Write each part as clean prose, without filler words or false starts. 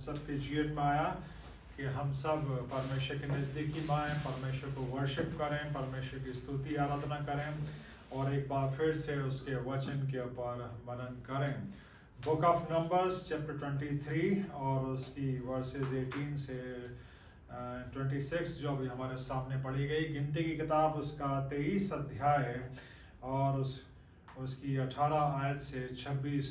सब के जीवन में आया कि हम सब परमेश्वर के नज़दीकी में आए, परमेश्वर को वर्शिप करें, परमेश्वर की स्तुति आराधना करें और एक बार फिर से उसके वचन के ऊपर मनन करें। बुक ऑफ नंबर्स चैप्टर 23 और उसकी वर्सेस 18 से 26 जो अभी हमारे सामने पढ़ी गई। गिनती की किताब उसका 23 अध्याय और उसकी 18 आयत से 26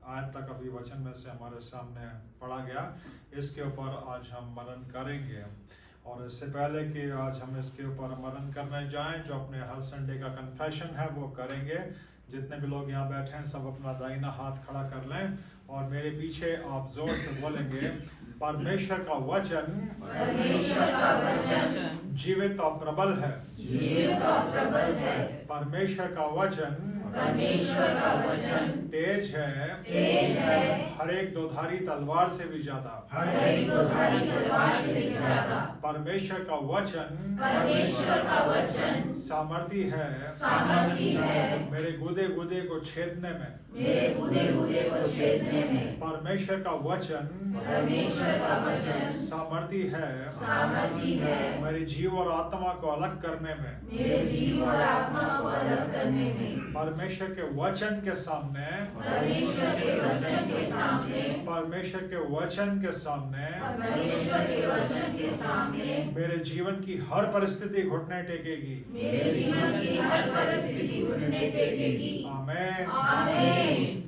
आयत तक अभी वचन में से हमारे सामने पढ़ा गया। इसके ऊपर आज हम मनन करेंगे और इससे पहले कि आज हम इसके ऊपर मनन करने जाएं, जो अपने हर संडे का कन्फेशन है वो करेंगे। जितने भी लोग यहाँ बैठे हैं सब अपना दाहिना हाथ खड़ा कर लें और मेरे पीछे आप जोर से बोलेंगे, परमेश्वर का वचन जीवित और प्रबल है। परमेश्वर का वचन तेज है, हर एक दोधारी तलवार से भी ज्यादा। परमेश्वर का वचन सामर्थी है, मेरे गुदे गुदे को छेदने में। परमेश्वर का वचन सामर्थी है, मेरे जीव और आत्मा को अलग करने में। परमेश्वर के वचन के सामने मेरे जीवन की हर परिस्थिति घुटने टेकेगी। आमीन।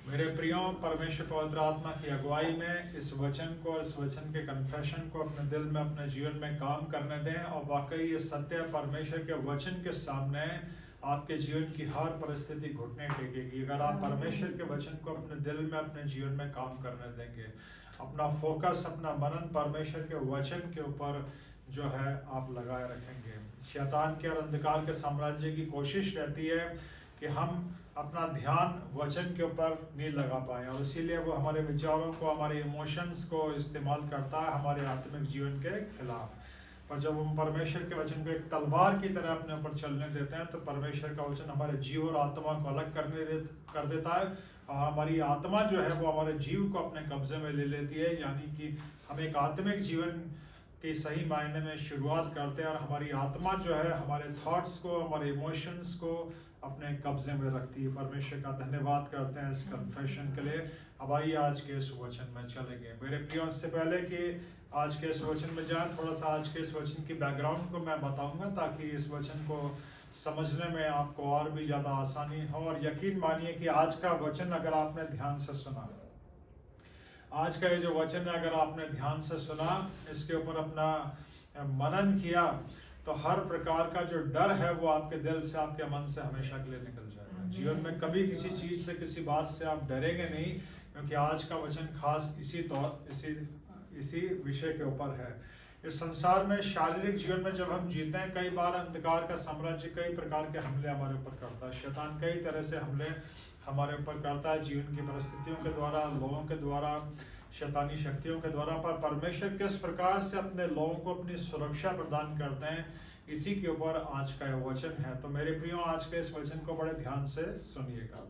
मेरे प्रियो, परमेश्वर पवित्र आत्मा की अगुवाई में इस वचन को और इस वचन के कन्फेशन को अपने दिल में, अपने जीवन में काम करने दें और वाकई ये सत्य परमेश्वर के वचन के सामने आपके जीवन की हर परिस्थिति घुटने टेकेगी अगर आप परमेश्वर के वचन को अपने दिल में, अपने जीवन में काम करने देंगे। अपना फोकस, अपना मनन परमेश्वर के वचन के ऊपर जो है आप लगाए रखेंगे। शैतान के और अंधकार के साम्राज्य की कोशिश रहती है कि हम अपना ध्यान वचन के ऊपर नहीं लगा पाए और इसीलिए वो हमारे विचारों को, हमारे इमोशंस को इस्तेमाल करता है हमारे आत्मिक जीवन के खिलाफ। पर जब हम परमेश्वर के वचन को एक तलवार की तरह अपने ऊपर चलने देते हैं तो परमेश्वर का वचन हमारे जीव और आत्मा को अलग कर देता है और हमारी आत्मा जो है वो हमारे जीव को अपने कब्जे में ले लेती है। यानी कि हम एक आत्मिक जीवन की सही मायने में शुरुआत करते हैं और हमारी आत्मा जो है हमारे थॉट्स को, हमारे इमोशंस को अपने कब्जे में रखती है। परमेश्वर का धन्यवाद करते हैं इस कन्फेशन के लिए। अब आइए आज के इस वचन में चलेंगे। मेरे प्रियो, इससे पहले कि आज के इस वचन में जाए, थोड़ा सा आज के इस वचन की बैकग्राउंड को मैं बताऊंगा ताकि इस वचन को समझने में आपको और भी ज्यादा आसानी हो। और यकीन मानिए कि आज का वचन अगर आपने ध्यान से सुना, आज का ये जो वचन है अगर आपने ध्यान से सुना, इसके ऊपर अपना मनन किया, तो हर प्रकार का जो डर है वो आपके दिल से, आपके मन से हमेशा के लिए निकल जाएगा। जीवन में कभी किसी चीज से, किसी बात से आप डरेंगे नहीं, क्योंकि आज का वचन खास इसी विषय के ऊपर है। इस संसार में, शारीरिक जीवन में जब हम जीते हैं, कई बार अंधकार का साम्राज्य कई प्रकार के हमले हमारे ऊपर करता है। शैतान कई तरह से हमले हमारे ऊपर करता है, जीवन की परिस्थितियों के द्वारा, लोगों के द्वारा, शैतानी शक्तियों के द्वारा। पर परमेश्वर किस प्रकार से अपने लोगों को अपनी सुरक्षा प्रदान करते हैं, इसी के ऊपर आज का यह वचन है। तो मेरे प्रियो, आज के इस वचन को बड़े ध्यान से सुनिएगा।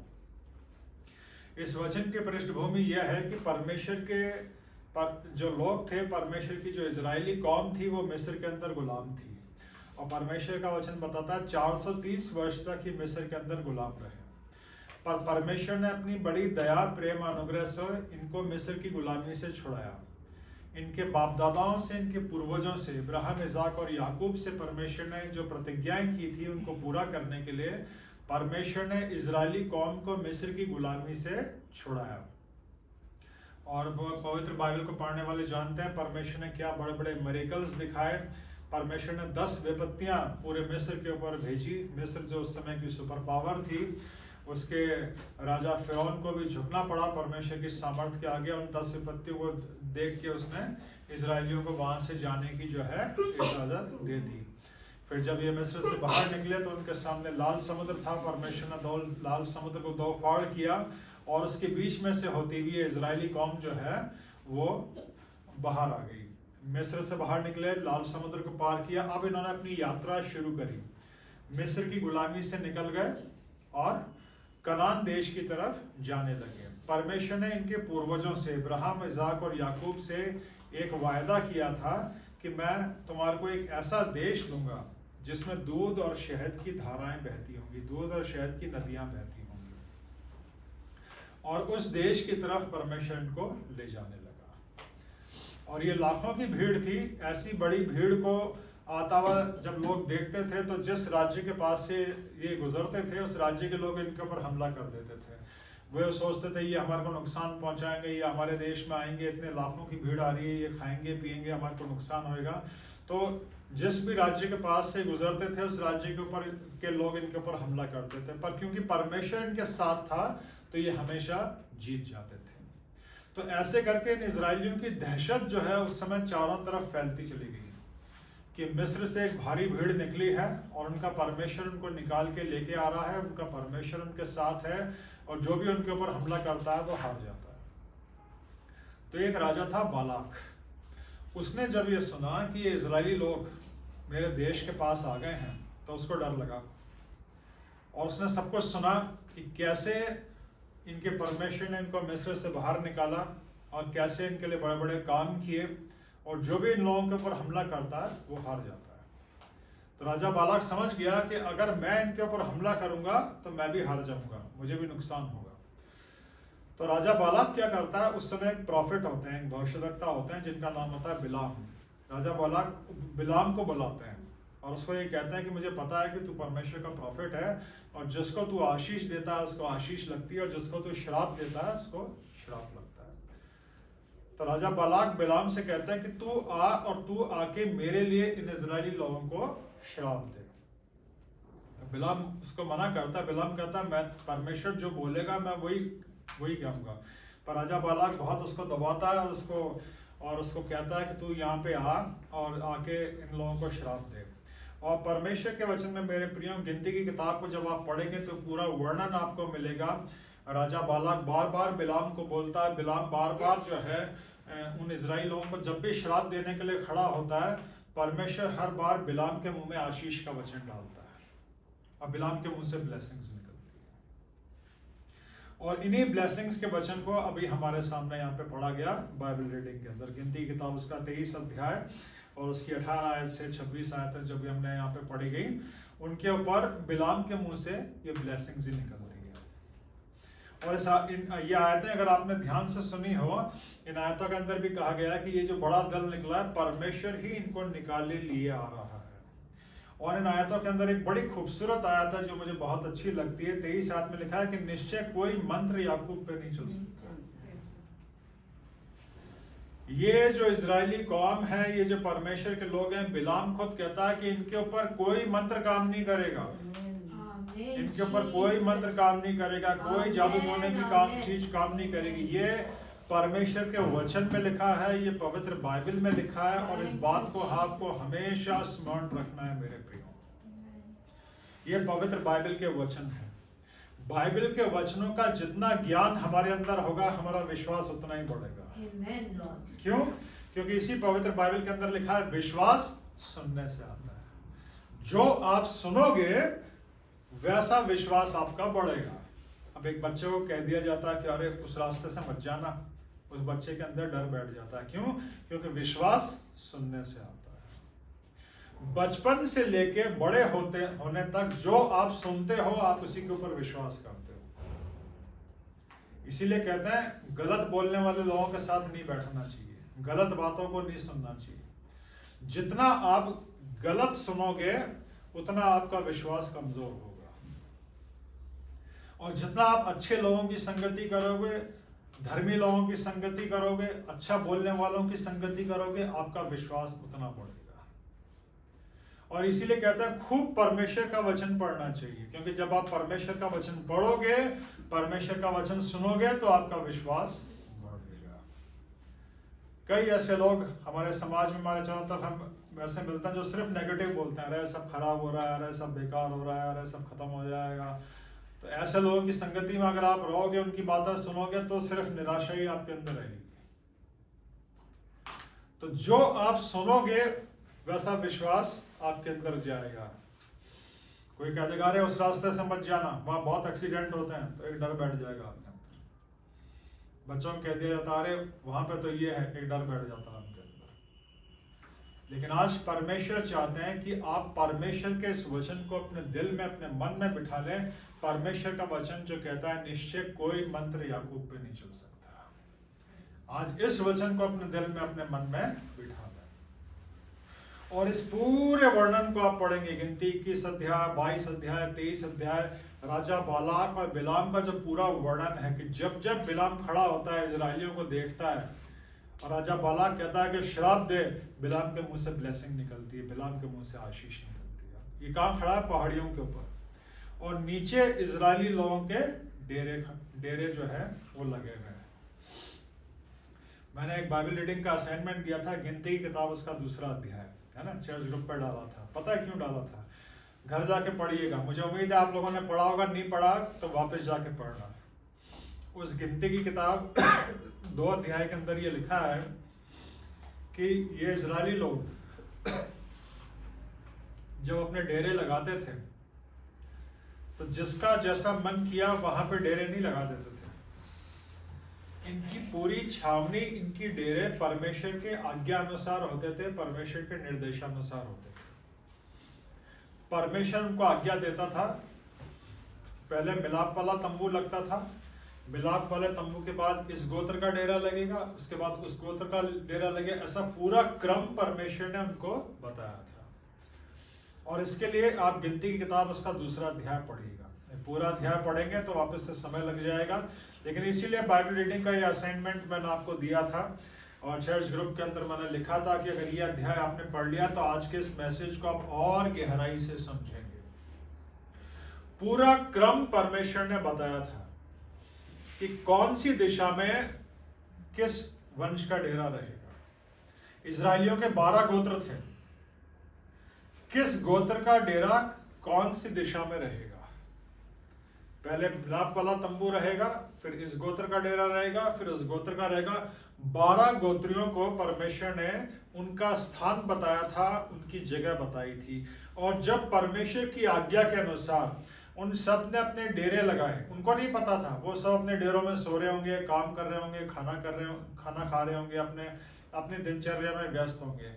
इस वचन की पृष्ठभूमि यह है कि परमेश्वर के जो लोग थे, परमेश्वर की जो इजरायली कौम थी, वो मिस्र के अंदर गुलाम थी और परमेश्वर का वचन बताता है 430 वर्ष तक ही मिस्र के अंदर गुलाम रहे। पर परमेश्वर ने अपनी बड़ी दया, प्रेम, अनुग्रह से इनको मिस्र की गुलामी से छुड़ाया। इनके बाप दादाओं से, इनके पूर्वजों से, इब्राहिम, इसाक और याकूब से परमेश्वर ने जो प्रतिज्ञाएं की थी उनको पूरा करने के लिए परमेश्वर ने इजरायली कौम को मिस्र की गुलामी से छुड़ाया। और पवित्र बाइबल को पढ़ने वाले जानते हैं परमेश्वर ने क्या बड़े बड़े मिरेकल्स दिखाए। परमेश्वर ने 10 विपत्तियां पूरे मिस्र के ऊपर भेजी। मिस्र जो उस समय की सुपर पावर थी, उसके राजा फिरौन को भी झुकना पड़ा परमेश्वर की सामर्थ्य के आगे। उन 10 विपत्तियों को देख के उसने इजरायलियों को वहां से जाने की जो है इजाजत दे दी। फिर जब ये मिस्र से बाहर निकले तो उनके सामने लाल समुद्र था। परमेश्वर ने लाल समुद्र को 2 फाड़ किया और उसके बीच में से होती हुई इजरायली कौम जो है वो बाहर आ गई। मिस्र से बाहर निकले, लाल समुद्र को पार किया। अब इन्होंने अपनी यात्रा शुरू करी, मिस्र की गुलामी से निकल गए और कनान देश की तरफ जाने लगे। परमेश्वर ने इनके पूर्वजों से इब्राहिम, इसाक और याकूब से एक वायदा किया था कि मैं तुम्हारे को एक ऐसा देश दूंगा जिसमें दूध और शहद की धाराएं बहती होंगी, दूध और शहद की नदियां बहती होंगी। और उस देश की तरफ परमेश्वर इनको ले जाने लगा। और ये लाखों की भीड़ थी। ऐसी बड़ी भीड़ को आता हुआ जब लोग देखते थे तो जिस राज्य के पास से ये गुजरते थे उस राज्य के लोग इनके ऊपर हमला कर देते थे। वे सोचते थे ये हमारे को नुकसान पहुंचाएंगे, ये हमारे देश में आएंगे, इतने लाखों की भीड़ आ रही है, ये खाएंगे पिएंगे, हमारे को नुकसान होएगा। तो जिस भी राज्य के पास से गुजरते थे उस राज्य के ऊपर के लोग इनके ऊपर हमला करते थे, पर क्योंकि परमेश्वर इनके साथ था तो ये हमेशा जीत जाते थे। तो ऐसे करके इन इजरायलियों की दहशत जो है उस समय चारों तरफ फैलती चली गई कि मिस्र से एक भारी भीड़ निकली है और उनका परमेश्वर उनको निकाल के लेके आ रहा है, उनका परमेश्वर उनके साथ है और जो भी उनके ऊपर हमला करता है वो हार जाता है। तो एक राजा था बालाक, उसने जब ये सुना कि ये इजरायली लोग मेरे देश के पास आ गए हैं तो उसको डर लगा और उसने सब कुछ सुना कि कैसे इनके परमेश्वर ने इनको मिस्र से बाहर निकाला और कैसे इनके लिए बड़े बड़े काम किए और जो भी इन लोगों के ऊपर हमला करता है वो हार जाता है। तो राजा बालाक समझ गया कि अगर मैं इनके ऊपर हमला करूंगा तो मैं भी हार जाऊंगा, मुझे भी नुकसान होगा। तो राजा बालाक क्या करता है, उस समय एक प्रॉफिट होते हैं, एक भविष्यद्वक्ता होते हैं जिनका नाम होता है बिलाम। राजा बालाक बिलाम को बुलाते हैं और उसको ये कहते हैं कि मुझे पता है कि तू परमेश्वर का प्रॉफिट है और जिसको तू आशीष देता है उसको आशीष लगती है और जिसको तू श्राप देता है उसको श्राप लगता है। तो राजा बालाक बिलाम से कहता है कि तू आ और तू आके मेरे लिए इन इजरायली लोगों को श्राप दे। तो बिलाम उसको मना करता है। बिलाम कहता है मैं परमेश्वर जो बोलेगा मैं वही कहूंगा। पर राजा बालाक बहुत उसको दबाता है और उसको कहता है कि तू यहाँ पे आ और आके इन लोगों को श्राप दे। और परमेश्वर के वचन में मेरे प्रियों गिनती की किताब को जब आप पढ़ेंगे तो पूरा वर्णन आपको मिलेगा। राजा बालाक बार बार बिलाम को बोलता है, बिलाम बार बार जो है उन इजराइल लोगों को जब भी श्राप देने के लिए खड़ा होता है परमेश्वर हर बार बिलाम के मुंह में आशीष का वचन डालता है और बिलाम के मुंह से ब्लेसिंग्स निकलती है। और इन्हीं ब्लेसिंग्स के वचन को अभी हमारे सामने यहाँ पे पढ़ा गया बाइबल रीडिंग के अंदर। गिनती किताब उसका 23 अध्याय और उसकी 18 आयत से 26 आयत तक जब भी हमने यहाँ पे पढ़ी गई उनके ऊपर बिलाम के मुंह से ये ब्लेसिंग्स ही निकलती है। और ये आयतें अगर आपने ध्यान से सुनी हो, इन आयतों के अंदर भी कहा गया है कि ये जो बड़ा दल निकला है परमेश्वर ही इनको निकाले लिए आ रहा है। और इन आयतों के अंदर एक बड़ी खूबसूरत आयत है जो मुझे बहुत अच्छी लगती है। 23 आयत में लिखा है कि निश्चय कोई मंत्र याकूब पे नहीं चल सकता। ये जो इजरायली कौम है, ये जो परमेश्वर के लोग हैं, बिलाम खुद कहता है कि इनके ऊपर कोई मंत्र काम नहीं करेगा, इनके ऊपर कोई मंत्र काम नहीं करेगा, कोई जादू टोने की चीज काम नहीं करेगी। ये परमेश्वर के वचन में लिखा है, ये पवित्र बाइबल में लिखा है और इस बात को आपको हमेशा स्मरण रखना है मेरे प्रियो। ये पवित्र बाइबल के वचन है। बाइबल के वचनों का जितना ज्ञान हमारे अंदर होगा हमारा विश्वास उतना ही बढ़ेगा। क्यों? क्योंकि इसी पवित्र बाइबल के अंदर लिखा है विश्वास सुनने से आता है। जो आप सुनोगे वैसा विश्वास आपका बढ़ेगा। अब एक बच्चे को कह दिया जाता है कि अरे उस रास्ते से मत जाना, उस बच्चे के अंदर डर बैठ जाता है। क्यों? क्योंकि विश्वास सुनने से आता है। बचपन से लेके बड़े होने तक जो आप सुनते हो आप उसी के ऊपर विश्वास करते हो। इसीलिए कहते हैं गलत बोलने वाले लोगों के साथ नहीं बैठना चाहिए, गलत बातों को नहीं सुनना चाहिए। जितना आप गलत सुनोगे उतना आपका विश्वास कमजोर होगा और जितना आप अच्छे लोगों की संगति करोगे, धर्मी लोगों की संगति करोगे, अच्छा बोलने वालों की संगति करोगे, आपका विश्वास उतना बढ़ेगा। और इसीलिए कहता है खूब परमेश्वर का वचन पढ़ना चाहिए, क्योंकि जब आप परमेश्वर का वचन पढ़ोगे, परमेश्वर का वचन सुनोगे तो आपका विश्वास बढ़ेगा। कई ऐसे लोग हमारे समाज में, हमारे चारों तरफ हम वैसे मिलते हैं जो सिर्फ नेगेटिव बोलते हैं, अरे सब खराब हो रहा है, अरे सब बेकार हो रहा है, अरे सब खत्म हो जाएगा। तो ऐसे लोगों की संगति में अगर आप रहोगे, उनकी बातें सुनोगे तो सिर्फ निराशा ही आपके अंदर रहेगी। तो जो आप सुनोगे वैसा विश्वास आपके अंदर जाएगा। कोई कह देगा अरे उस रास्ते से मत जाना, वहां बहुत एक्सीडेंट होते हैं, तो एक डर बैठ जाएगा आपके अंदर। बच्चों को कह दिया जाता अरे वहां पे तो ये है, एक डर बैठ जाता है उनके अंदर। लेकिन आज परमेश्वर चाहते हैं कि आप परमेश्वर के इस वचन को अपने दिल में, अपने मन में बिठा लें। परमेश्वर का वचन जो कहता है निश्चय कोई मंत्र याकूब पे नहीं चल सकता। आज इस वचन को अपने दिल में, अपने मन में बिठा दें। और इस पूरे वर्णन को आप पढ़ेंगे, गिनती 21 अध्याय, 22 अध्याय, 23 अध्याय, राजा बालाक और बिलाम का जो पूरा वर्णन है कि जब जब बिलाम खड़ा होता है, इजरायलियों को देखता है और राजा बालाक कहता है कि श्राप दे, बिलाम के मुंह से ब्लेसिंग निकलती है, बिलाम के मुंह से आशीष निकलती है। ये कहाँ खड़ा है? पहाड़ियों के ऊपर, और नीचे इजरायली लोगों के डेरे जो है वो लगे हुए हैं। मैंने एक बाइबल रीडिंग का असाइनमेंट दिया था, गिनती की किताब उसका 2 अध्याय है ना, चर्च ग्रुप पर डाला था। पता है क्यों डाला था? घर जाके पढ़िएगा, मुझे उम्मीद है आप लोगों ने पढ़ा होगा, नहीं पढ़ा तो वापस जाके पढ़ना। उस गिनती की किताब 2 अध्याय के अंदर ये लिखा है कि ये इजरायली लोग जब अपने डेरे लगाते थे तो जिसका जैसा मन किया वहां पे डेरे नहीं लगा देते थे। इनकी पूरी छावनी, इनकी डेरे परमेश्वर के आज्ञा अनुसार होते थे, परमेश्वर के निर्देशानुसार होते थे। परमेश्वर उनको आज्ञा देता था, पहले मिलाप वाला तंबू लगता था, मिलाप वाले तंबू के बाद इस गोत्र का डेरा लगेगा, उसके बाद उस गोत्र का डेरा लगेगा। ऐसा पूरा क्रम परमेश्वर ने उनको बताया था। और इसके लिए आप गिनती की किताब उसका 2 अध्याय पढ़िएगा। पूरा अध्याय पढ़ेंगे तो वापस से समय लग जाएगा, लेकिन इसीलिए बाइबल रीडिंग का ये असाइनमेंट मैंने आपको दिया था और चर्च ग्रुप के अंदर मैंने लिखा था कि अगर ये अध्याय आपने पढ़ लिया तो आज के इस मैसेज को आप और गहराई से समझेंगे। पूरा क्रम परमेश्वर ने बताया था कि कौन सी दिशा में किस वंश का डेरा रहेगा। इजरायलियों के 12 गोत्र थे, किस गोत्र का डेरा कौन सी दिशा में रहेगा। पहले मिलाप वाला तंबू रहेगा, फिर इस गोत्र का डेरा रहेगा, फिर उस गोत्र का रहेगा। 12 गोत्रियों को परमेश्वर ने उनका स्थान बताया था, उनकी जगह बताई थी। और जब परमेश्वर की आज्ञा के अनुसार उन सब ने अपने डेरे लगाए, उनको नहीं पता था, वो सब अपने डेरों में सो रहे होंगे, काम कर रहे होंगे, खाना खा रहे होंगे, अपने दिनचर्या में व्यस्त होंगे।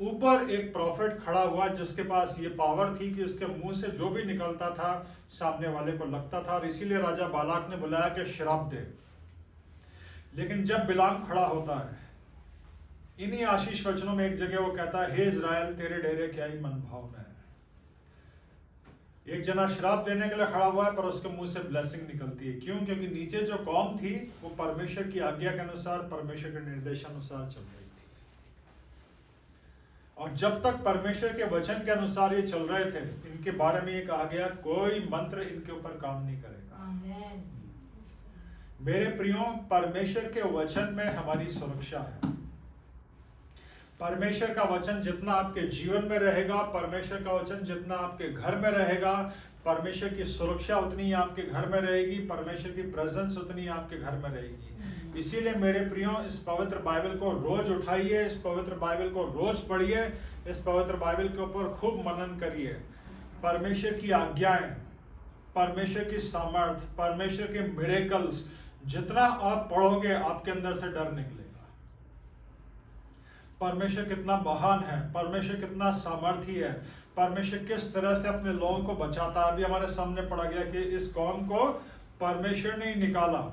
ऊपर एक प्रॉफिट खड़ा हुआ जिसके पास ये पावर थी कि उसके मुंह से जो भी निकलता था सामने वाले को लगता था, और इसीलिए राजा बालाक ने बुलाया कि श्राप दे। लेकिन जब बिलाम खड़ा होता है, इन्हीं आशीष वचनों में एक जगह वो कहता है, हे इजराइल तेरे डेरे क्या ही मनभावना है। एक जना श्राप देने के लिए खड़ा हुआ है पर उसके मुंह से ब्लेसिंग निकलती है। क्यों? क्योंकि नीचे जो कौम थी वो परमेश्वर की आज्ञा के अनुसार, परमेश्वर के निर्देशानुसार चल रही थी। और जब तक परमेश्वर के वचन के अनुसार ये चल रहे थे, इनके बारे में ये कहा गया कोई मंत्र इनके ऊपर काम नहीं करेगा। मेरे प्रियो, परमेश्वर के वचन में हमारी सुरक्षा है। परमेश्वर का वचन जितना आपके जीवन में रहेगा, परमेश्वर का वचन जितना आपके घर में रहेगा, परमेश्वर की सुरक्षा उतनी ही आपके घर में रहेगी, परमेश्वर की प्रेजेंस उतनी आपके घर में रहेगी। इसीलिए मेरे प्रियो, इस पवित्र बाइबल को रोज उठाइए, इस पवित्र बाइबल को रोज पढ़िए, इस पवित्र बाइबल के ऊपर खूब मनन करिए। परमेश्वर की आज्ञाएं, परमेश्वर की सामर्थ, परमेश्वर के मिरेकल्स जितना आप पढ़ोगे आपके अंदर से डर निकलेगा। परमेश्वर कितना महान है, परमेश्वर कितना सामर्थी है, परमेश्वर किस तरह से अपने लोगों को बचाता है। अभी हमारे सामने पड़ा गया कि इस कौम को परमेश्वर ने ही निकाला,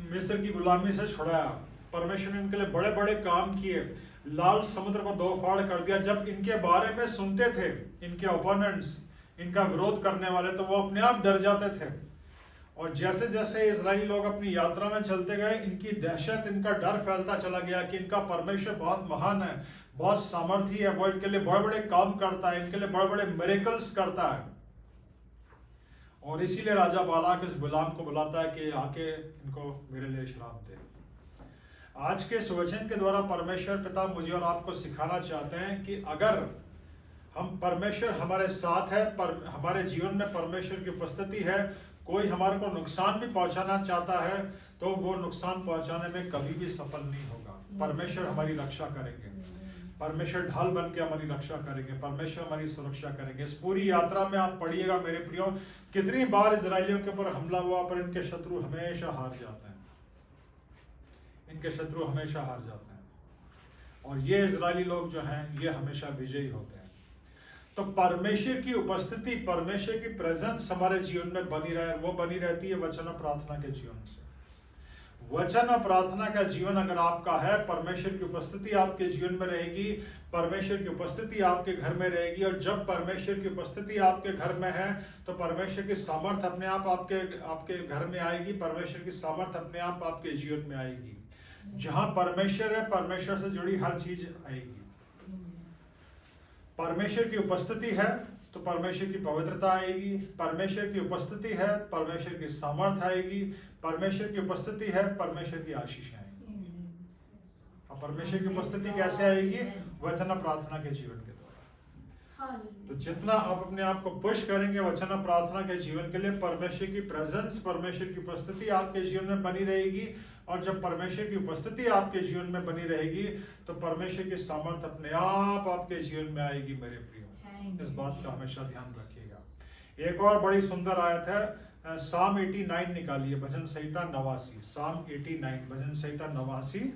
मिस्र की गुलामी से छुड़ाया। परमेश्वर ने इनके लिए बड़े बड़े काम किए, लाल समुद्र को 2 फाड़ कर दिया। जब इनके बारे में सुनते थे इनके ओपोनेंट्स, इनका विरोध करने वाले, तो वो अपने आप डर जाते थे। और जैसे जैसे इजरायली लोग अपनी यात्रा में चलते गए, इनकी दहशत, इनका डर फैलता चला गया कि इनका परमेश्वर बहुत महान है, बहुत सामर्थी है, वो इनके लिए बड़े बड़े काम करता है, इनके लिए बड़े बड़े मिरेकल्स करता है। और इसीलिए राजा बालाक इस गुलाम को बुलाता है कि आके इनको मेरे लिए श्राप दे। आज के इस वचन के द्वारा परमेश्वर पिता मुझे और आपको सिखाना चाहते हैं कि अगर हम, परमेश्वर हमारे साथ है, हमारे जीवन में परमेश्वर की उपस्थिति है, कोई हमारे को नुकसान भी पहुंचाना चाहता है तो वो नुकसान पहुंचाने में कभी भी सफल नहीं होगा। परमेश्वर हमारी रक्षा करेंगे, परमेश्वर ढाल बन के हमारी रक्षा करेंगे, परमेश्वर हमारी सुरक्षा करेंगे। इस पूरी यात्रा में आप पढ़िएगा मेरे प्रियो, कितनी बार इजरायलियों के ऊपर हमला हुआ पर इनके शत्रु हमेशा हार जाते हैं। इनके शत्रु हमेशा हार जाते हैं, और ये इजरायली लोग जो हैं ये हमेशा विजयी होते हैं। तो परमेश्वर की उपस्थिति, परमेश्वर की प्रेजेंस हमारे जीवन में बनी रहे, वो बनी रहती है वचन और प्रार्थना के जीवन से। वचन और प्रार्थना का जीवन अगर आपका है, परमेश्वर की उपस्थिति आपके जीवन में रहेगी, परमेश्वर की उपस्थिति आपके घर में रहेगी, और जब परमेश्वर की उपस्थिति आपके घर में है तो परमेश्वर की सामर्थ अपने आप आपके घर में आएगी, परमेश्वर की सामर्थ अपने आप आपके जीवन में आएगी। जहां परमेश्वर है, परमेश्वर से जुड़ी हर चीज आएगी। परमेश्वर की उपस्थिति है तो परमेश्वर की पवित्रता आएगी, परमेश्वर की उपस्थिति है परमेश्वर की सामर्थ आएगी, परमेश्वर की उपस्थिति है परमेश्वर की आशीष आएगी। और परमेश्वर की उपस्थिति कैसे आएगी? वचन और प्रार्थना के जीवन के द्वारा। तो जितना आप अपने आप को पुश करेंगे वचन और प्रार्थना के जीवन के लिए, परमेश्वर की प्रेजेंस, परमेश्वर की उपस्थिति आपके जीवन में बनी रहेगी, और जब परमेश्वर की उपस्थिति आपके जीवन में बनी रहेगी तो परमेश्वर की सामर्थ अपने आप आपके जीवन में आएगी। मेरे प्रियो, इस बात का हमेशा ध्यान रखिएगा। एक और बड़ी सुंदर आयत है, साम 89 निकालिए, भजन संहिता 89, साम 89, भजन संहिता 89,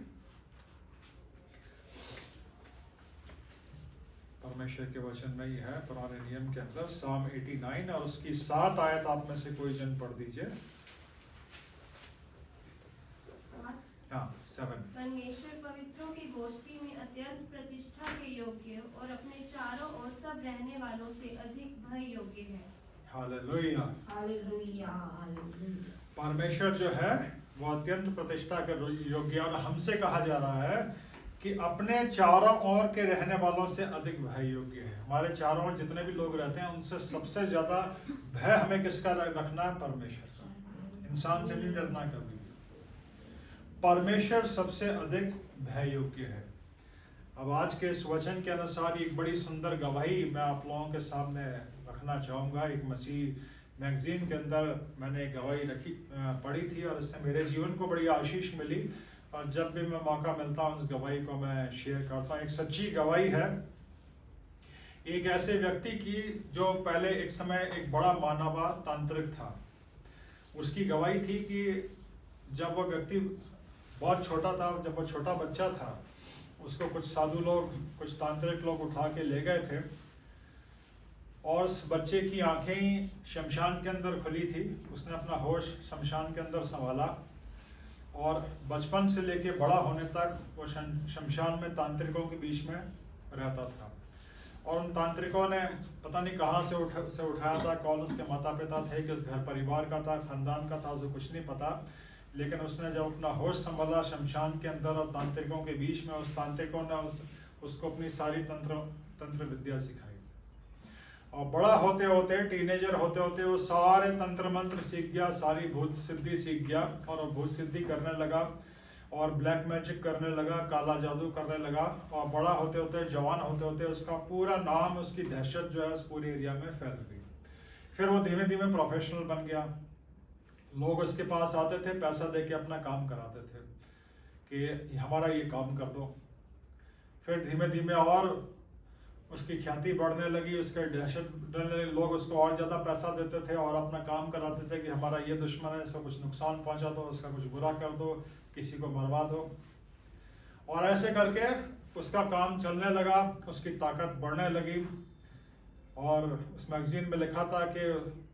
परमेश्वर के वचन में ही है, पुराने नियम के अंदर साम 89, और उसकी 7 आयत आप में से कोई जन पढ़ दीजिए। हाँ, 7। परमेश्वर पवित्रों की गोष्ठी में अत्यंत प्रतिष्ठा के योग्य और अपने चारों ओर सब रहने वालों से अधिक भय योग्य है। Hallelujah, hallelujah, hallelujah. परमेश्वर जो है वो अत्यंत प्रतिष्ठा के योग्य, और हमसे कहा जा रहा है कि अपने चारों ओर के रहने वालों से अधिक भय योग्य है। हमारे चारों ओर जितने भी लोग रहते हैं उनसे सबसे ज्यादा भय हमें किसका रखना है? परमेश्वर का। इंसान से नहीं डरना कभी। परमेश्वर सबसे अधिक भय योग्य है। अब आज के इस वचन के अनुसार एक बड़ी सुंदर गवाही मैं आप लोगों के सामने रखना चाहूँगा। एक मसीह मैगजीन के अंदर मैंने एक गवाही पढ़ी थी, और इससे मेरे जीवन को बड़ी आशीष मिली, और जब भी मैं मौका मिलता हूँ उस गवाही को मैं शेयर करता हूँ। एक सच्ची गवाही है एक ऐसे व्यक्ति की जो पहले एक समय एक बड़ा मानवा तांत्रिक था। उसकी गवाही थी कि जब वो व्यक्ति बहुत छोटा था, जब वो छोटा बच्चा था, उसको कुछ साधु लोग, कुछ तांत्रिक लोग उठा के ले गए थे, और उस बच्चे की आंखें ही शमशान के अंदर खुली थी। उसने अपना होश शमशान के अंदर संभाला, और बचपन से लेके बड़ा होने तक वो शमशान में तांत्रिकों के बीच में रहता था। और उन तांत्रिकों ने पता नहीं कहाँ से उठाया था, कौन उसके माता पिता थे, किस घर परिवार का था, खानदान का था, उसे कुछ नहीं पता। लेकिन उसने जब अपना होश संभाला शमशान के अंदर और तांत्रिकों के बीच में, उस तांत्रिकों ने उसको अपनी सारी तंत्र विद्या सिखाई। और बड़ा होते होते, टीनेजर होते होते वो सारे तंत्र मंत्र सीख गया, सारी भूत सिद्धि सीख गया, और वो भूत सिद्धि करने लगा, और ब्लैक मैजिक करने लगा, काला जादू करने लगा। और बड़ा होते होते, जवान होते होते उसका पूरा नाम, उसकी दहशत जो है उस पूरे एरिया में फैल गई। फिर वो धीमे धीमे प्रोफेशनल बन गया। लोग उसके पास आते थे, पैसा दे के अपना काम कराते थे कि हमारा ये काम कर दो। फिर धीमे धीमे और उसकी ख्याति बढ़ने लगी, उसके दहशत बढ़ने लगी। लोग उसको और ज़्यादा पैसा देते थे और अपना काम कराते थे कि हमारा ये दुश्मन है, इसको कुछ नुकसान पहुंचा दो, उसका कुछ बुरा कर दो, किसी को मरवा दो। और ऐसे करके उसका काम चलने लगा, उसकी ताकत बढ़ने लगी। और उस मैगजीन में लिखा था कि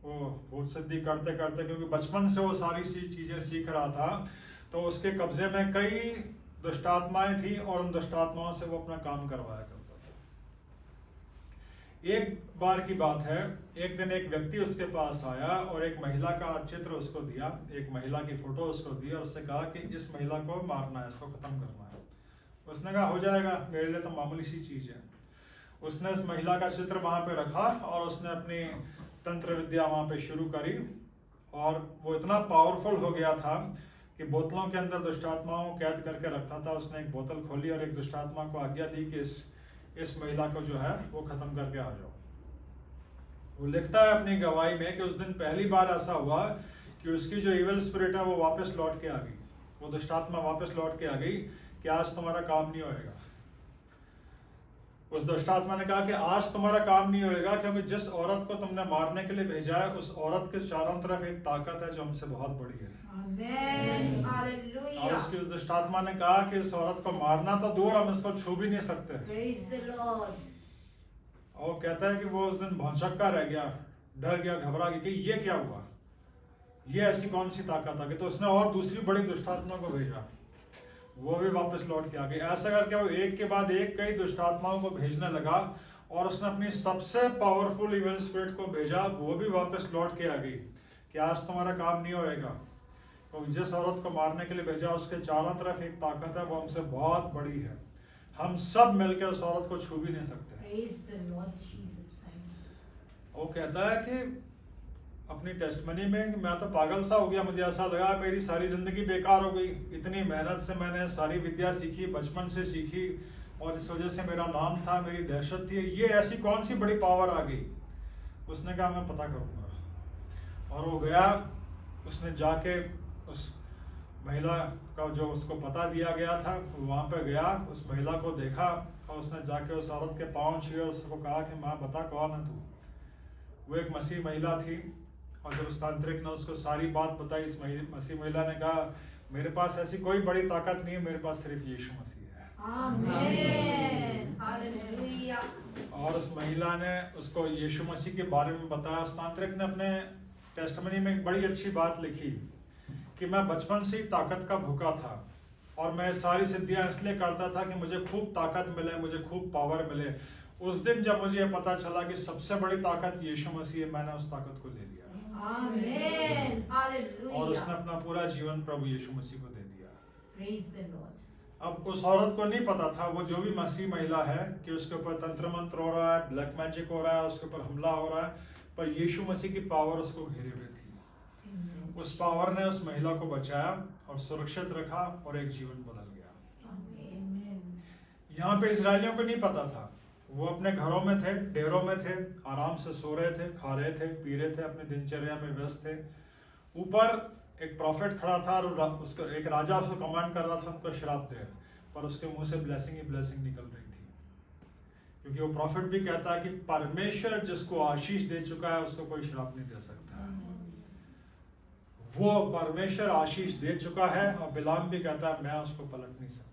वो भूत सिद्धि करते करते, क्योंकि बचपन से वो सारी चीज़ें सीख रहा था, तो उसके कब्जे में कई दुष्टात्माएं थी, और उन दुष्टात्माओं से वो अपना काम करवाया करता था। एक बार की बात है, एक दिन एक व्यक्ति उसके पास आया और एक महिला का चित्र उसको दिया, एक महिला की फोटो उसको दी, और उससे कहा कि इस महिला को मारना है, इसको खत्म करना है। उसने कहा हो जाएगा, मेरे लिए तो मामूली सी चीज़ है। उसने इस महिला का चित्र वहां पे रखा, और उसने अपनी तंत्र विद्या वहां पे शुरू करी। और वो इतना पावरफुल हो गया था कि बोतलों के अंदर दुष्टात्माओं को कैद करके रखता था। उसने एक बोतल खोली और एक दुष्टात्मा को आज्ञा दी कि इस महिला को जो है वो खत्म करके आ जाओ। वो लिखता है अपनी गवाही में कि उस दिन पहली बार ऐसा हुआ कि उसकी जो इविल स्पिरिट है वो वापस लौट के आ गई, वो दुष्टात्मा वापस लौट के आ गई कि आज तुम्हारा काम नहीं होएगा। उस दुष्टात्मा ने कहा कि आज तुम्हारा काम नहीं होएगा, क्योंकि जिस औरत को तुमने मारने के लिए भेजा है उस औरत के चारों तरफ एक ताकत है जो हमसे बहुत बड़ी है। Amen. और Hallelujah. उसकी उस दुष्ट आत्मा ने कहा कि इस औरत को मारना तो दूर, हम इसको छू भी नहीं सकते। Praise the Lord. और कहता है कि वो उस दिन भौंचक्का रह गया, डर गया, घबरा गया कि ये क्या हुआ, ये ऐसी कौन सी ताकत आ गई। तो उसने और दूसरी बड़ी दुष्ट आत्मा को भेजा, वो भी वापस लौट के आ गई। ऐसा करके वो एक के बाद एक कई दुष्ट आत्माओं को भेजने लगा, और उसने अपनी सबसे पावरफुल इविल स्पिरिट को भेजा, वो भी वापस लौट के आ गई कि आज तुम्हारा काम नहीं होएगा। तो जिस औरत को मारने के लिए भेजा, उसके चारों तरफ एक ताकत है, वो हमसे बहुत बड़ी है, हम सब मिलकर उस औरत को छू भी नहीं सकते। Praise the Lord Jesus. Thank you. वो कहता है कि अपनी टेस्टमनी में कि मैं तो पागल सा हो गया, मुझे ऐसा लगा मेरी सारी जिंदगी बेकार हो गई, इतनी मेहनत से मैंने सारी विद्या सीखी, बचपन से सीखी, और इस वजह से मेरा नाम था, मेरी दहशत थी, ये ऐसी कौन सी बड़ी पावर आ गई। उसने कहा मैं पता करूंगा, और वो गया, उसने जाके उस महिला का जो उसको पता दिया गया था वहां पे गया, उस महिला को देखा, और उसने जाके उस औरत के पाँव छुए, उसको कहा कि माँ बता कौन है तू। वो एक मसीह महिला थी, और जब उस तांत्रिक ने उसको सारी बात बताई, इस मसीह महिला ने कहा मेरे पास ऐसी कोई बड़ी ताकत नहीं है, मेरे पास सिर्फ यीशु मसीह है। Amen. Hallelujah. और उस महिला ने उसको यीशु मसीह के बारे में बताया। उस तांत्रिक ने अपने टेस्टमनी में एक बड़ी अच्छी बात लिखी कि मैं बचपन से ही ताकत का भूखा था, और मैं सारी सिद्धियां इसलिए करता था कि मुझे खूब ताकत मिले, मुझे खूब पावर मिले। उस दिन जब मुझे यह पता चला कि सबसे बड़ी ताकत यीशु मसीह है, मैंने उस ताकत को ले लिया, Amen. Hallelujah. और उसने अपना पूरा जीवन प्रभु यीशु मसीह को दे दिया। Praise the Lord. अब उस औरत को नहीं पता था, वो जो भी मसीह महिला है, कि उसके ऊपर तंत्र मंत्र हो रहा है, ब्लैक मैजिक हो रहा है, उसके ऊपर हमला हो रहा है, पर यीशु मसीह की पावर उसको घेरे हुए थी। Amen. उस पावर ने उस महिला को बचाया और सुरक्षित रखा, और एक जीवन बदल गया। Amen. यहाँ पे इजरायलियों को नहीं पता था, वो अपने घरों में थे, डेरों में थे, आराम से सो रहे थे, खा रहे थे, पी रहे थे, अपनी दिनचर्या में व्यस्त थे। ऊपर एक प्रॉफिट खड़ा था, और उसका एक राजा उसको कमांड कर रहा था उनको श्राप दे, पर उसके मुंह से ब्लेसिंग ही ब्लेसिंग निकल रही थी, क्योंकि वो प्रॉफिट भी कहता है कि परमेश्वर जिसको आशीष दे चुका है उसको कोई श्राप नहीं दे सकता। वो परमेश्वर आशीष दे चुका है, और बिलाम भी कहता है मैं उसको पलट नहीं सकता।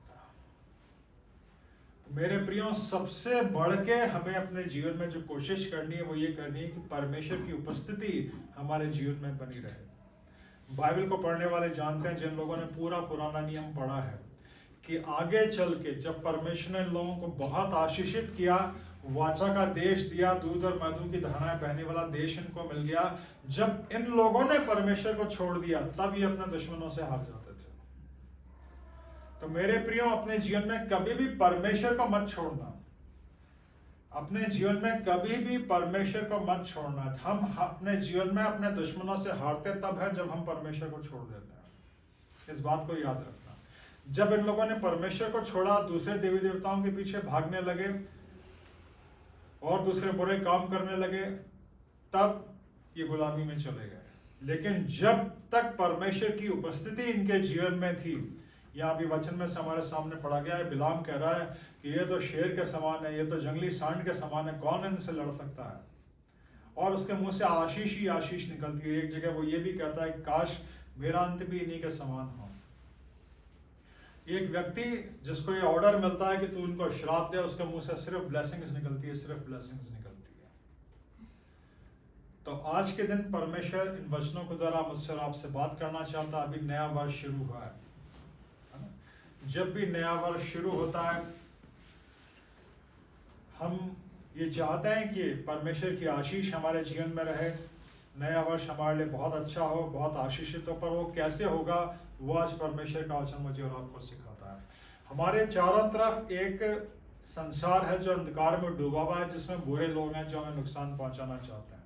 मेरे प्रियो, सबसे बढ़ के हमें अपने जीवन में जो कोशिश करनी है वो ये करनी है कि परमेश्वर की उपस्थिति हमारे जीवन में बनी रहे। बाइबल को पढ़ने वाले जानते हैं, जिन लोगों ने पूरा पुराना नियम पढ़ा है, कि आगे चल के जब परमेश्वर ने लोगों को बहुत आशीषित किया, वाचा का देश दिया, दूध और मधु की धाराएं बहने वाला देश इनको मिल गया, जब इन लोगों ने परमेश्वर को छोड़ दिया तब ये अपने दुश्मनों से हार जाते थे। तो मेरे प्रियो, अपने जीवन में कभी भी परमेश्वर को मत छोड़ना, अपने जीवन में कभी भी परमेश्वर को मत छोड़ना। हम अपने जीवन में अपने दुश्मनों से हारते तब है जब हम परमेश्वर को छोड़ देते हैं। इस बात को याद रखना। जब इन लोगों ने परमेश्वर को छोड़ा, दूसरे देवी देवताओं के पीछे भागने लगे और दूसरे बुरे काम करने लगे, तब ये गुलामी में चले गए। लेकिन जब तक परमेश्वर की उपस्थिति इनके जीवन में थी, यहाँ भी वचन में हमारे सामने पढ़ा गया है, बिलाम कह रहा है कि ये तो शेर के समान है, ये तो जंगली सांड के समान है, कौन इनसे लड़ सकता है। और उसके मुंह से आशीष ही आशीष निकलती है। एक जगह वो ये भी कहता है, काश मेरा अंत भी इन्हीं के समान हो। एक व्यक्ति जिसको ये ऑर्डर मिलता है कि तू इनको श्राप दे, उसके मुंह से सिर्फ ब्लेसिंग्स निकलती है, सिर्फ ब्लेसिंग्स निकलती है। तो आज के दिन परमेश्वर इन वचनों के द्वारा मुझसे और आपसे बात करना चाहता है। अभी नया वर्ष शुरू हुआ है। जब भी नया वर्ष शुरू होता है, हम ये चाहते हैं कि परमेश्वर की आशीष हमारे जीवन में रहे, नया वर्ष हमारे लिए बहुत अच्छा हो, बहुत आशीषित हो। पर वो कैसे होगा, वो आज परमेश्वर का वचन मुझे और आपको सिखाता है। हमारे चारों तरफ एक संसार है जो अंधकार में डूबा हुआ है, जिसमें बुरे लोग हैं जो हमें नुकसान पहुंचाना चाहते हैं।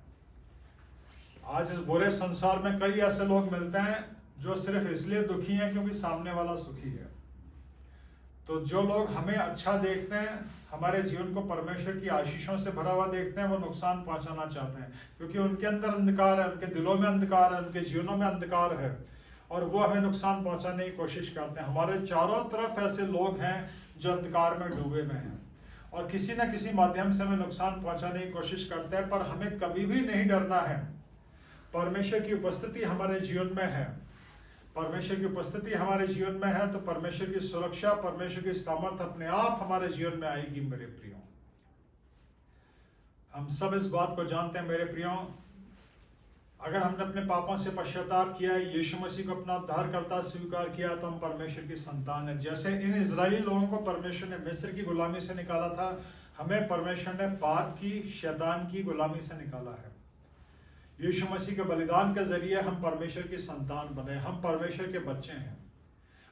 आज इस बुरे संसार में कई ऐसे लोग मिलते हैं जो सिर्फ इसलिए दुखी हैं क्योंकि सामने वाला सुखी है। तो जो लोग हमें अच्छा देखते हैं, हमारे जीवन को परमेश्वर की आशीषों से भरा हुआ देखते हैं, वो नुकसान पहुंचाना चाहते हैं, क्योंकि उनके अंदर अंधकार है, उनके दिलों में अंधकार है, उनके जीवनों में अंधकार है, और वो हमें नुकसान पहुंचाने की कोशिश करते हैं। हमारे चारों तरफ ऐसे लोग हैं जो अंधकार में डूबे हुए हैं और किसी न किसी माध्यम से हमें नुकसान पहुंचाने की कोशिश करते हैं। पर हमें कभी भी नहीं डरना है। परमेश्वर की उपस्थिति हमारे जीवन में है। परमेश्वर की उपस्थिति हमारे जीवन में है तो परमेश्वर की सुरक्षा, परमेश्वर की सामर्थ्य अपने आप हमारे जीवन में आएगी। मेरे प्रियो, हम सब इस बात को जानते हैं मेरे प्रियो, अगर हमने अपने पापों से पश्चाताप किया, यीशु मसीह को अपना उद्धारकर्ता स्वीकार किया, तो हम परमेश्वर की संतान है। जैसे इन इजरायली लोगों को परमेश्वर ने मिस्र की गुलामी से निकाला था, हमें परमेश्वर ने पाप की, शैतान की गुलामी से निकाला है। यीशु मसीह के बलिदान के जरिए हम परमेश्वर की संतान बने, हम परमेश्वर के बच्चे हैं।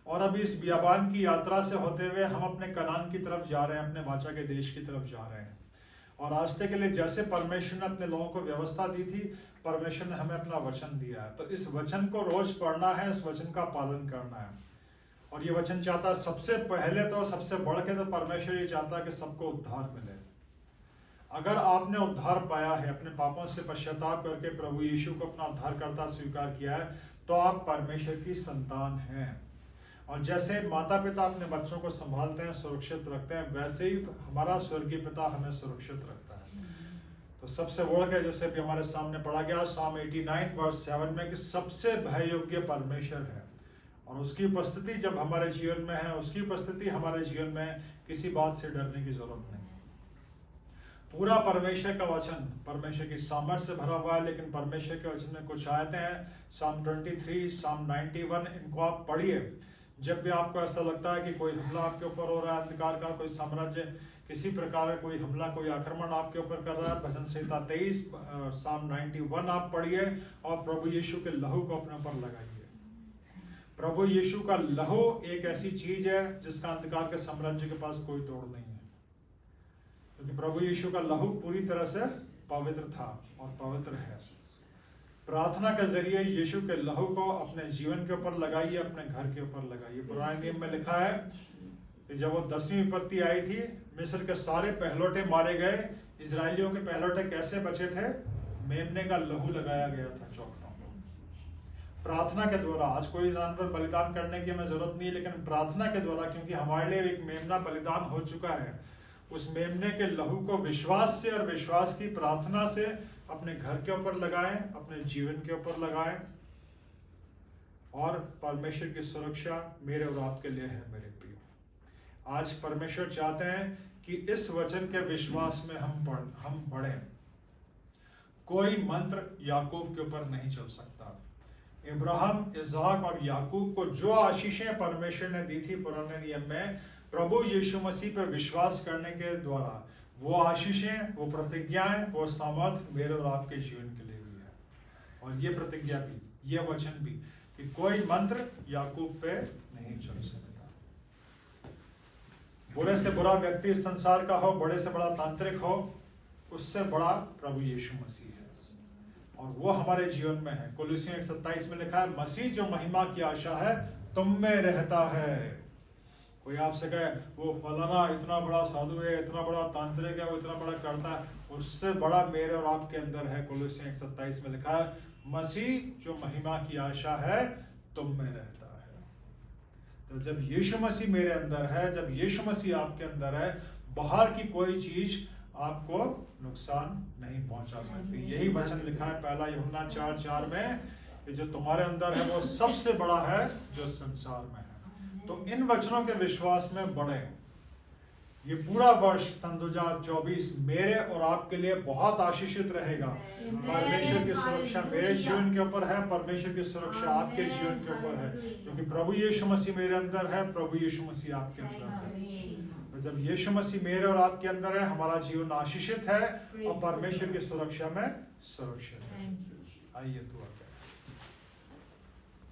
और अभी इस बियाबान की यात्रा से होते हुए हम अपने कनान की तरफ जा रहे हैं, अपने वाचा के देश की तरफ जा रहे हैं। और रास्ते के लिए जैसे परमेश्वर ने अपने लोगों को व्यवस्था दी थी, परमेश्वर ने हमें अपना वचन दिया है। तो इस वचन को रोज पढ़ना है, इस वचन का पालन करना है। और ये वचन चाहता है सबसे पहले तो, सबसे बढ़ के तो परमेश्वर ये चाहता है कि सबको उद्धार मिले। अगर आपने उद्धार पाया है, अपने पापों से पश्चाताप करके प्रभु यीशु को अपना उद्धारकर्ता स्वीकार किया है, तो आप परमेश्वर की संतान हैं। और जैसे माता पिता अपने बच्चों को संभालते हैं, सुरक्षित रखते हैं, वैसे ही हमारा स्वर्गीय पिता हमें सुरक्षित रखता है। तो सबसे बढ़ के जैसे भी हमारे सामने पढ़ा गया Psalm 89 वर्स 7 में कि सबसे भय योग्य परमेश्वर है। और उसकी उपस्थिति जब हमारे जीवन में है, उसकी उपस्थिति हमारे जीवन में, किसी बात से डरने की जरूरत नहीं। पूरा परमेश्वर का वचन परमेश्वर की सामर्थ्य से भरा हुआ है, लेकिन परमेश्वर के वचन में कुछ आयतें हैं, Psalm 23, Psalm 91, इनको आप पढ़िए। जब भी आपको ऐसा लगता है कि कोई हमला आपके ऊपर हो रहा है, अंधकार का कोई साम्राज्य, किसी प्रकार का कोई हमला, कोई आक्रमण आपके ऊपर कर रहा है, भजन संहिता 23, Psalm 91 आप पढ़िए और प्रभु यीशु के लहू को अपने ऊपर लगाइए। प्रभु यीशु का लहू एक ऐसी चीज है जिसका अंधकार के साम्राज्य के पास कोई तोड़ नहीं है, क्योंकि प्रभु यीशु का लहू पूरी तरह से पवित्र था और पवित्र है। प्रार्थना के जरिए यीशु के लहू को अपने जीवन के ऊपर लगाइए, अपने घर के ऊपर लगाइए। पुराने नियम में लिखा है कि जब वो 10वीं विपत्ति आई थी, मिस्र के सारे पहलौठे मारे गए। इजरायलियों के पहलौठे कैसे बचे थे? मेमने का लहू लगाया गया था चौखटों को। प्रार्थना के द्वारा, आज कोई जानवर बलिदान करने की हमें जरूरत नहीं, लेकिन प्रार्थना के द्वारा, क्योंकि हमारे लिए एक मेमना बलिदान हो चुका है, उस मेमने के लहू को विश्वास से और विश्वास की प्रार्थना से अपने घर के ऊपर लगाएं, अपने जीवन के ऊपर लगाएं। और परमेश्वर की सुरक्षा मेरे और आपके लिए है मेरे प्रियो। आज परमेश्वर चाहते हैं कि इस वचन के विश्वास में हम बढ़ें। कोई मंत्र याकूब के ऊपर नहीं चल सकता। इब्राहिम, इसहाक और याकूब को जो आशीषें परमेश्वर ने दी थी पुराने नियम में, प्रभु यीशु मसीह पर विश्वास करने के द्वारा वो आशीषें, वो प्रतिज्ञाएं, वो सामर्थ्य मेरे और आपके जीवन के लिए भी है। और ये प्रतिज्ञा भी, ये वचन भी, कि कोई मंत्र याकूब पे नहीं चल सकता। बुरे से बुरा व्यक्ति इस संसार का हो, बड़े से बड़ा तांत्रिक हो, उससे बड़ा प्रभु यीशु मसीह है और वो हमारे जीवन में है। कोलोसियों 1:27 में लिखा है, मसीह जो महिमा की आशा है तुम में रहता है। कोई आपसे कहे वो फलाना इतना बड़ा साधु है, इतना बड़ा तांत्रिक है, वो इतना बड़ा करता है, उससे बड़ा मेरे और आपके अंदर है। कोलोसियों 1:27 में लिखा है, मसीह जो महिमा की आशा है तुम में रहता है। तो जब यीशु मसीह मेरे अंदर है, जब यीशु मसीह आपके अंदर है, बाहर की कोई चीज आपको नुकसान नहीं पहुंचा सकती। यही वचन लिखा है 1 यूहन्ना 4:4 में, कि जो तुम्हारे अंदर है वो सबसे बड़ा है जो संसार में है। तो इन वचनों के विश्वास में बढ़े। ये पूरा वर्ष सन 2024 मेरे और आपके लिए बहुत आशीषित रहेगा। परमेश्वर की सुरक्षा मेरे जीवन के ऊपर है, परमेश्वर की सुरक्षा आपके जीवन के ऊपर है, क्योंकि प्रभु यीशु मसीह मेरे अंदर है, प्रभु यीशु मसीह आपके अंदर है। तो जब यीशु मसीह मेरे और आपके अंदर है, हमारा जीवन आशीषित है और परमेश्वर की सुरक्षा में सुरक्षित है। आइए दुआ करें।